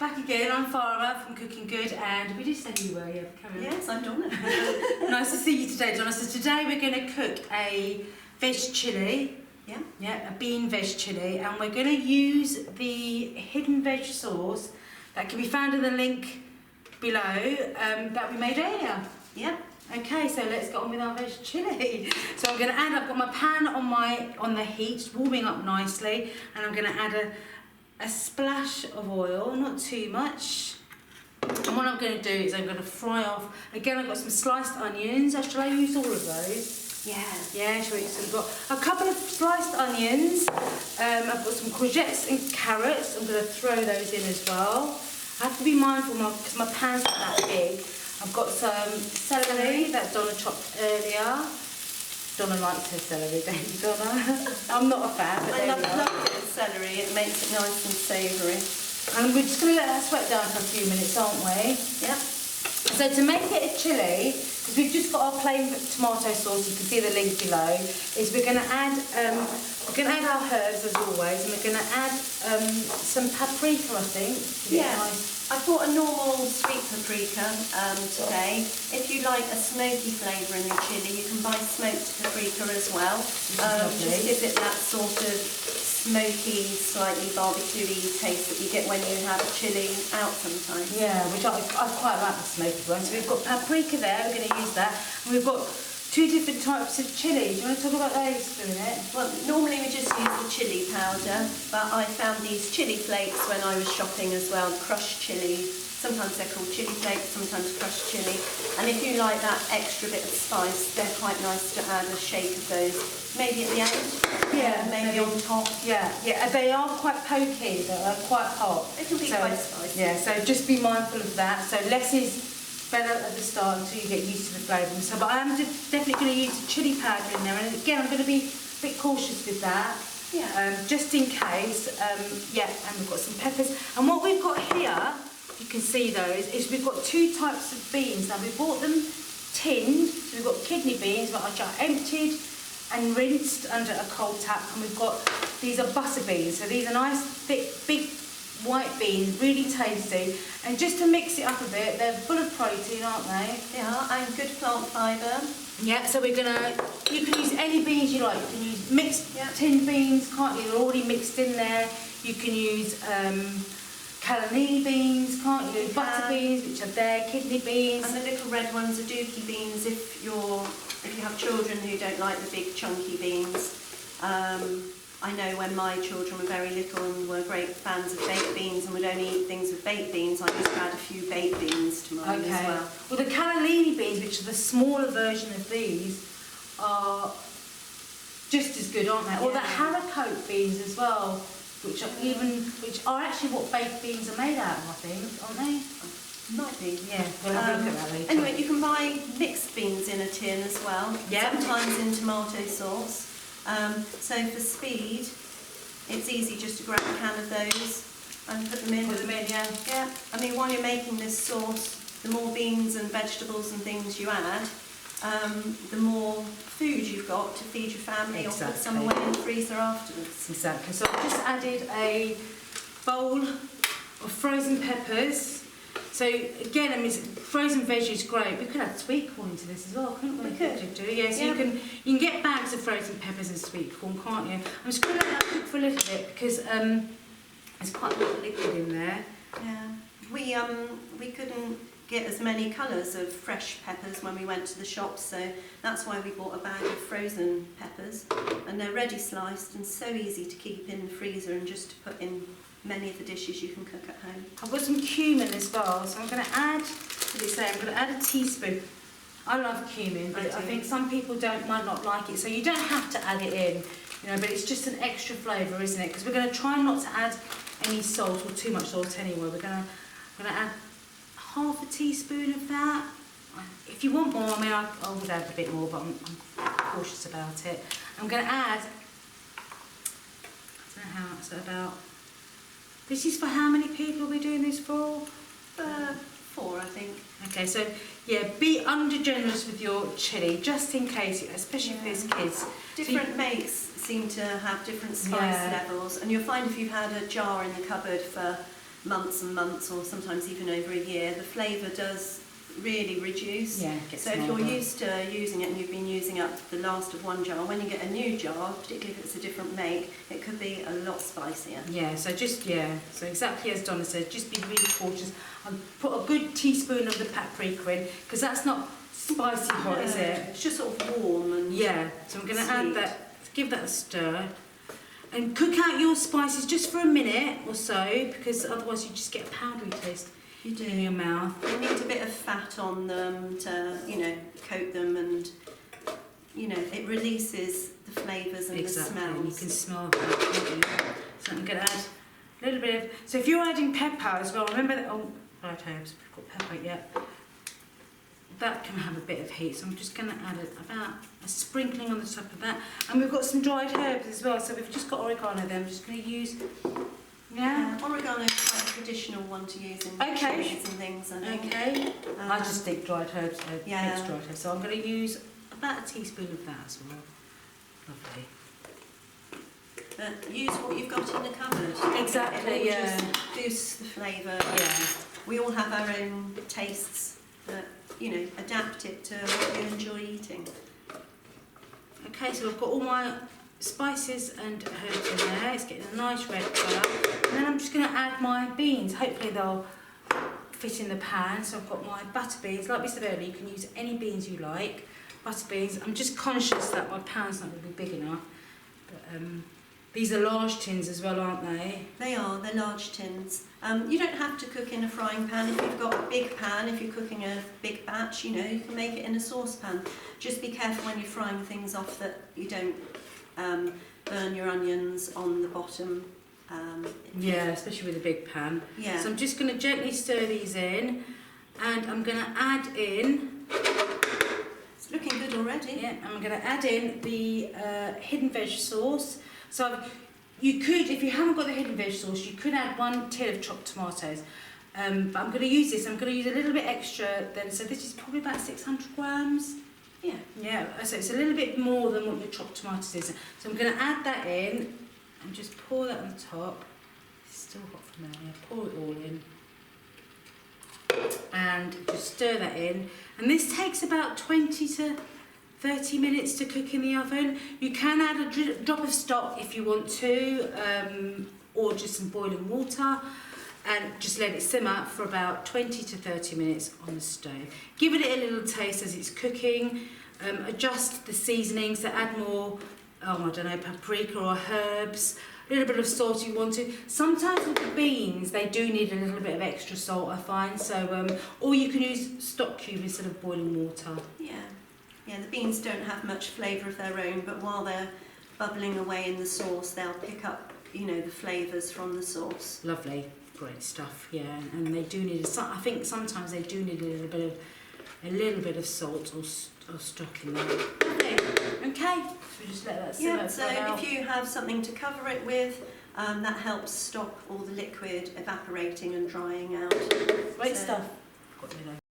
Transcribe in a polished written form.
Back again, I'm Farah from Cooking Good, and we did say you were, yeah, carry on. Yes, I'm Donna. Nice to see you today, Donna. So today we're going to cook a veg chilli. Yeah, a bean veg chilli, and we're going to use the hidden veg sauce that can be found in the link below that we made earlier. Yeah. Okay, so let's get on with our veg chilli. So I'm going to add, I've got my pan on the heat, it's warming up nicely, and I'm going to add a splash of oil, not too much. And what I'm going to do is I'm going to fry off. Again, I've got some sliced onions. Shall I use all of those? Yeah. Yeah, sure. So I've got a couple of sliced onions. I've got some courgettes and carrots. I'm going to throw those in as well. I have to be mindful because my pan's not that big. I've got some celery that Donna chopped earlier. Donna likes her celery, don't you, Donna? I'm not a fan, but I love a bit of celery. It makes it nice and savoury. And we're just going to let that sweat down for a few minutes, aren't we? Yep. So to make it a chilli, because we've just got our plain tomato sauce, you can see the link below, is we're going to add our herbs as always, and we're going to add some paprika, I think. Yeah. Nice. I bought a normal sweet paprika today. If you like a smoky flavour in your chilli, you can buy smoked paprika as well. Just give it that sort of smoky, slightly barbecue-y taste that you get when you have chilli out sometimes. Yeah, which I quite like the smoky one. So we've got paprika there, we're going to use that. And we've got two different types of chilli. Do you want to talk about those for a minute? Well, normally we just use the chilli powder, but I found these chilli flakes when I was shopping as well, crushed chilli. Sometimes they're called chilli flakes, sometimes crushed chilli. And if you like that extra bit of spice, they're quite nice to add a shake of those. Maybe at the end? Yeah, maybe on top. Yeah, they are quite pokey, they're quite hot. They can be quite spicy. Yeah, so just be mindful of that. So less is better at the start until you get used to the flavour. So, but I am definitely going to use chilli powder in there, and again I'm going to be a bit cautious with that. Yeah. Just in case. Yeah, and we've got some peppers. And what we've got here, you can see those, is we've got two types of beans. Now we bought them tinned, so we've got kidney beans, which are emptied and rinsed under a cold tap, and we've got, these are butter beans, so these are nice, thick, big white beans, really tasty. And just to mix it up a bit, they're full of protein, aren't they? Yeah, and good plant fibre. Yeah, so you can use any beans you like. You can use mixed tinned beans, can't you? They're already mixed in there. You can use cannellini beans, can't you? Butter beans, which are there, kidney beans. And the little red ones are dookie beans if you have children who don't like the big chunky beans. I know when my children were very little and were great fans of baked beans and would only eat things with baked beans, I used to add a few baked beans to mine as well. Well, the cannellini beans, which are the smaller version of these, are just as good, aren't they? Yeah. Or the haricot beans as well, which are actually what baked beans are made out of, I think, aren't they? Might be. Yeah, we'll have a look at that later. Anyway, you can buy mixed beans in a tin as well, sometimes in tomato sauce. So for speed, it's easy just to grab a can of those and put them in. Yeah. I mean, while you're making this sauce, the more beans and vegetables and things you add, the more food you've got to feed your family or put some away in the freezer afterwards. Exactly. So I've just added a bowl of frozen peppers. So again, I mean, frozen veg is great. We could add sweet corn into this as well, couldn't we? We could. Yeah, so you can get bags of frozen peppers and sweet corn, can't you? I'm just going to let that cook for a little bit because there's quite a lot of liquid in there. Yeah, we couldn't get as many colours of fresh peppers when we went to the shops, so that's why we bought a bag of frozen peppers, and they're ready sliced and so easy to keep in the freezer and just to put in many of the dishes you can cook at home. I've got some cumin as well, so I'm going to add, what did it say? I'm going to add a teaspoon. I love cumin, but I think some people might not like it, so you don't have to add it in, you know, but it's just an extra flavour, isn't it? Because we're going to try not to add any salt or too much salt anyway. We're going to add half a teaspoon of that. If you want more, I mean, I would add a bit more, but I'm cautious about it. I'm going to add, I don't know how, so about, this is for how many people are we doing this for? 4, I think. Okay, so yeah, be under generous with your chilli, just in case, especially if there's kids. Different makes seem to have different spice levels, and you'll find if you've had a jar in the cupboard for months and months, or sometimes even over a year, the flavour does really reduce. Yeah, it gets so if you're milder. used to using it and you've been using up the last of one jar, when you get a new jar, particularly if it's a different make, it could be a lot spicier. Yeah, so so exactly as Donna said, just be really cautious. And put a good teaspoon of the paprika in, because that's not spicy hot, is it? It's just sort of warm and Yeah, so I'm going to add sweet. that, give that a stir. And cook out your spices just for a minute or so, because otherwise you just get a powdery taste You do. in your mouth. They need a bit of fat on them to, coat them, and, it releases the flavours and Exactly, the and smells. you can smell that, can't you? So I'm going to add a little bit of... So if you're adding pepper as well, remember that... Oh, right herbs, we've got pepper, yeah. That can have a bit of heat, so I'm just going to add about a sprinkling on the top of that. And we've got some dried herbs as well, so we've just got oregano there. I'm just going to use... Yeah? Oregano is quite a traditional one to use in Okay. chilies and things. I think. Okay. I just think dried herbs, yeah. mixed dried herbs. So I'm going to use about a teaspoon of that as well. Lovely. Use what you've got in the cupboard. Exactly, It will yeah. just boost the flavour. Yeah. We all have our own tastes that, adapt it to what you enjoy eating. Okay, so I've got all my spices and herbs in there. It's getting a nice red colour. And then I'm just going to add my beans. Hopefully they'll fit in the pan. So I've got my butter beans. Like we said earlier, you can use any beans you like. Butter beans. I'm just conscious that my pan's not going to be big enough. But these are large tins as well, aren't they? They are, they're large tins. You don't have to cook in a frying pan. If you've got a big pan, if you're cooking a big batch, you can make it in a saucepan. Just be careful when you're frying things off that you don't burn your onions on the bottom. Yeah, especially with a big pan. Yeah. So I'm just going to gently stir these in, and I'm going to add in... It's looking good already. Yeah, I'm going to add in the hidden veg sauce. So you could, if you haven't got the hidden veg sauce, you could add 1 tin of chopped tomatoes. But I'm going to use this. I'm going to use a little bit extra then. So this is probably about 600 grams. Yeah. Yeah, so it's a little bit more than what your chopped tomatoes is. So I'm going to add that in and just pour that on the top. It's still hot from there. Yeah, pour it all in. And just stir that in. And this takes about 20 to 30 minutes to cook in the oven. You can add a drop of stock if you want to, or just some boiling water, and just let it simmer for about 20 to 30 minutes on the stove. Give it a little taste as it's cooking. Adjust the seasonings to add more, I don't know, paprika or herbs. A little bit of salt if you want to. Sometimes with the beans, they do need a little bit of extra salt, I find. So, or you can use stock cube instead of boiling water. Yeah. Yeah, the beans don't have much flavour of their own, but while they're bubbling away in the sauce, they'll pick up, the flavours from the sauce. Lovely, great stuff. Yeah, and they do need. I think sometimes they do need a little bit of salt or stock in there. Okay, so we just let that simmer. Yeah. So if you have something to cover it with, that helps stop all the liquid evaporating and drying out. Great stuff. Got rid of.